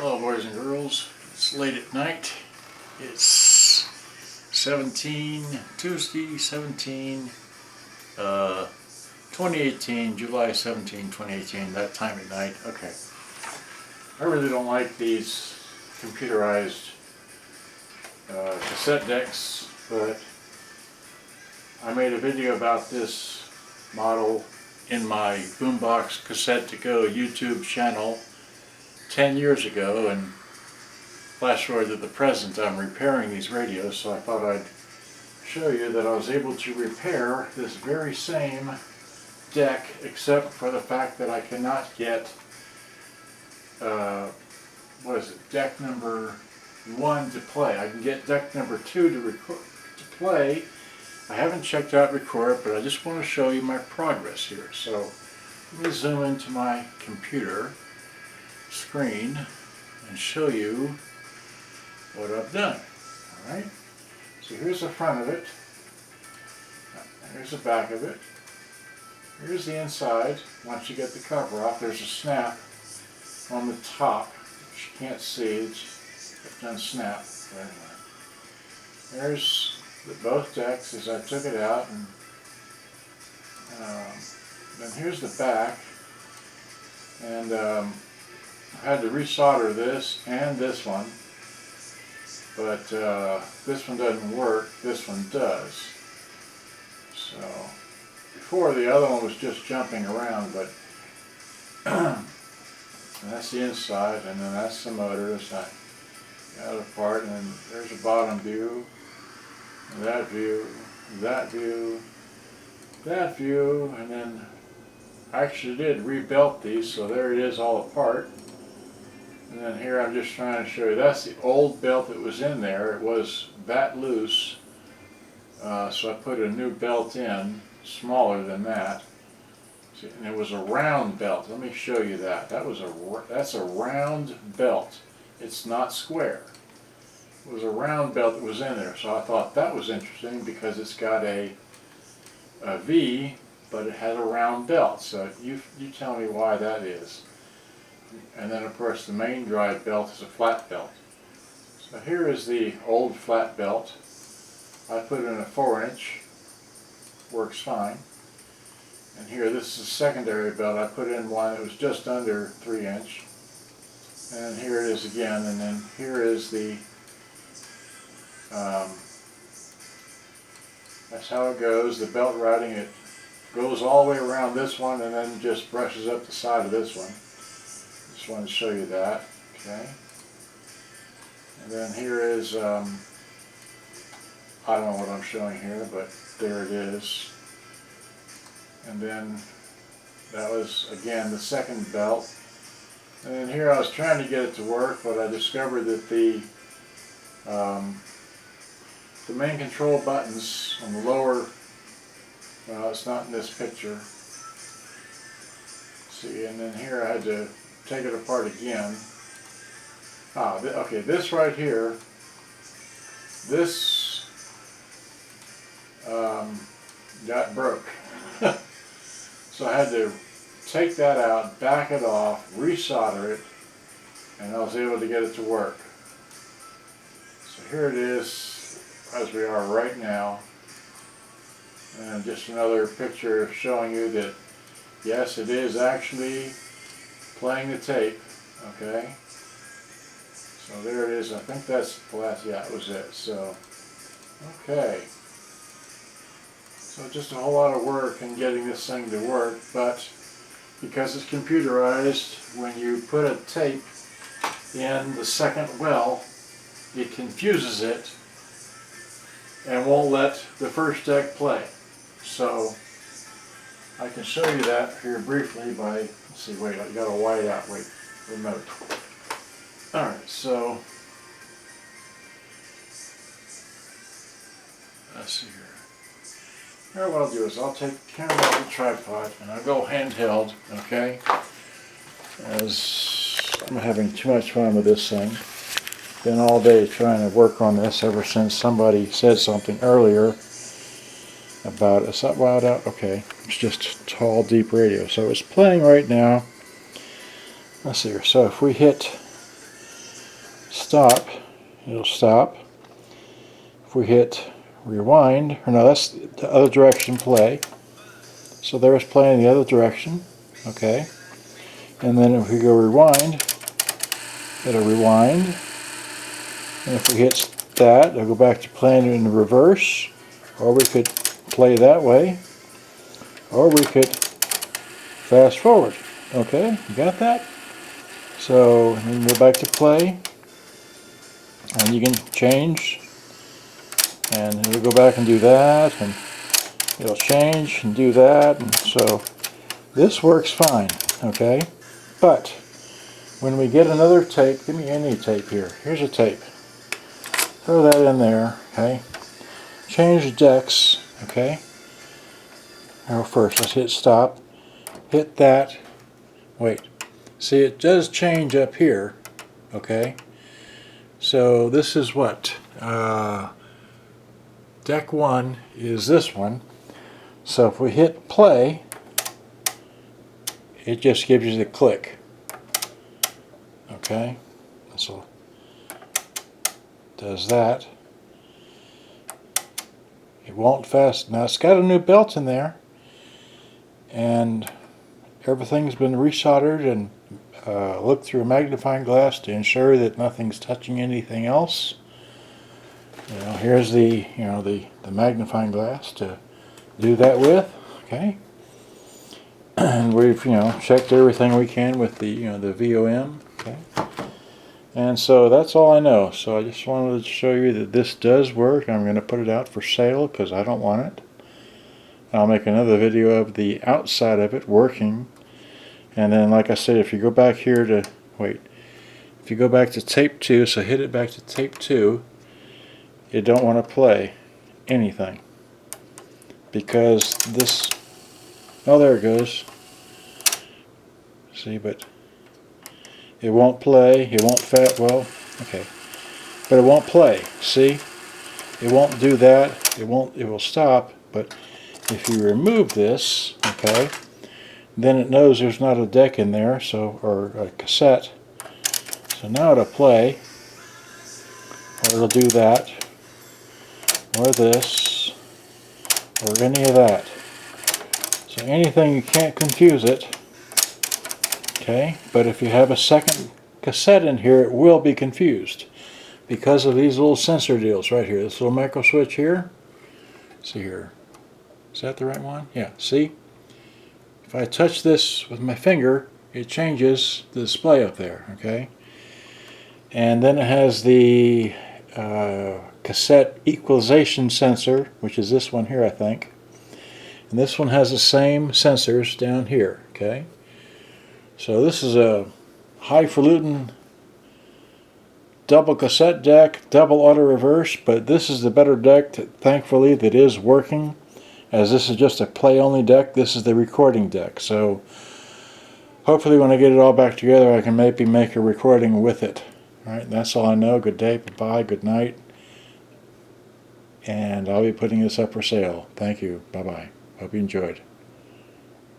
Hello boys and girls, it's late at night. It's Tuesday 2018, July 17, 2018, that time at night. Okay. I really don't like these computerized cassette decks, but I made a video about this model in my Boombox Cassette to Go YouTube channel 10 years ago, and flash forward to the present, I'm repairing these radios, so I thought I'd show you that I was able to repair this very same deck, except for the fact that I cannot get deck number 1 to play. I can get deck number 2 to play. I haven't checked out record, but I just want to show you my progress here. So let me zoom into my computer screen and show you what I've done. Alright, so here's the front of it, here's the back of it, here's the inside. Once you get the cover off, there's a snap on the top, which you can't see, it's done snap. But anyway, there's both decks as I took it out, and then here's the back, and I had to resolder this and this one, but this one doesn't work, this one does. So before, the other one was just jumping around, but that's the inside, and then that's the motor. That's the other part, and then there's a bottom view, that view, that view, that view, and then I actually did rebelt these, so there it is all apart. And then here I'm just trying to show you, that's the old belt that was in there. It was that loose, so I put a new belt in, smaller than that. See, and it was a round belt. Let me show you that. That's a round belt. It's not square. It was a round belt that was in there, so I thought that was interesting because it's got a V, but it has a round belt. So you tell me why that is. And then of course the main drive belt is a flat belt. So here is the old flat belt. I put in a 4-inch, works fine. And here, this is a secondary belt. I put in one that was just under 3-inch. And here it is again, and then here is the that's how it goes. The belt routing, it goes all the way around this one and then just brushes up the side of this one. Just wanted to show you that. Okay. And then here is, I don't know what I'm showing here, but there it is. And then that was, again, the second belt. And then here I was trying to get it to work, but I discovered that the main control buttons on the lower, well, it's not in this picture. See, and then here I had to take it apart again. Okay, this right here, this got broke. So I had to take that out, back it off, resolder it, and I was able to get it to work. So here it is as we are right now, and just another picture showing you that yes, it is actually playing the tape. Okay, so there it is. I think that's the last, yeah, it was it. So okay, so just a whole lot of work in getting this thing to work, but because it's computerized, when you put a tape in the second well, it confuses it and won't let the first deck play. So I can show you that here briefly by, let's see, wait, I got a white out, wait, remote. Alright, so let's see here. Here what I'll do is I'll take the camera off the tripod and I'll go handheld, okay? As I'm having too much fun with this thing. Been all day trying to work on this ever since somebody said something earlier about it. Okay, it's just tall, deep radio. So it's playing right now. Let's see here. So if we hit stop, it'll stop. If we hit rewind, or no, that's the other direction, play. So there it's playing the other direction, okay. And then if we go rewind, it'll rewind. And if we hit that, it'll go back to playing it in the reverse. Or we could play that way. Or we could fast forward. Okay, you got that? So then go back to play. And you can change. And it'll go back and do that. And it'll change and do that. And so this works fine. Okay? But when we get another tape, give me any tape here. Here's a tape. Throw that in there, okay? Change decks, okay? Now first, let's hit stop. Hit that. Wait. See, it does change up here, okay? So this is what? Deck 1 is this one. So if we hit play, it just gives you the click. Okay, so does that. It won't fast. Now it's got a new belt in there, and everything's been resoldered and looked through a magnifying glass to ensure that nothing's touching anything else. You know, here's the the magnifying glass to do that with. Okay, and we've checked everything we can with the the VOM. Okay. And so that's all I know. So I just wanted to show you that this does work. I'm going to put it out for sale because I don't want it. I'll make another video of the outside of it working. And then, like I said, if you go back here to, if you go back to tape 2, so hit it back to tape 2, you don't want to play anything. Because this, oh, there it goes. See, but it won't play, it won't okay. But it won't play, see? It won't do that, it will stop, but if you remove this, okay, then it knows there's not a deck in there, so, or a cassette. So now it'll play, or it'll do that, or this, or any of that. So anything, you can't confuse it. Okay, but if you have a second cassette in here, it will be confused because of these little sensor deals right here. This little micro switch here. See here. Is that the right one? Yeah, see? If I touch this with my finger, it changes the display up there, okay? And then it has the cassette equalization sensor, which is this one here, I think. And this one has the same sensors down here, okay? So this is a highfalutin double cassette deck, double auto reverse, but this is the better deck, thankfully, that is working. As this is just a play only deck, this is the recording deck. So hopefully when I get it all back together, I can maybe make a recording with it. Alright, that's all I know. Good day, bye-bye, good night. And I'll be putting this up for sale. Thank you. Bye-bye. Hope you enjoyed.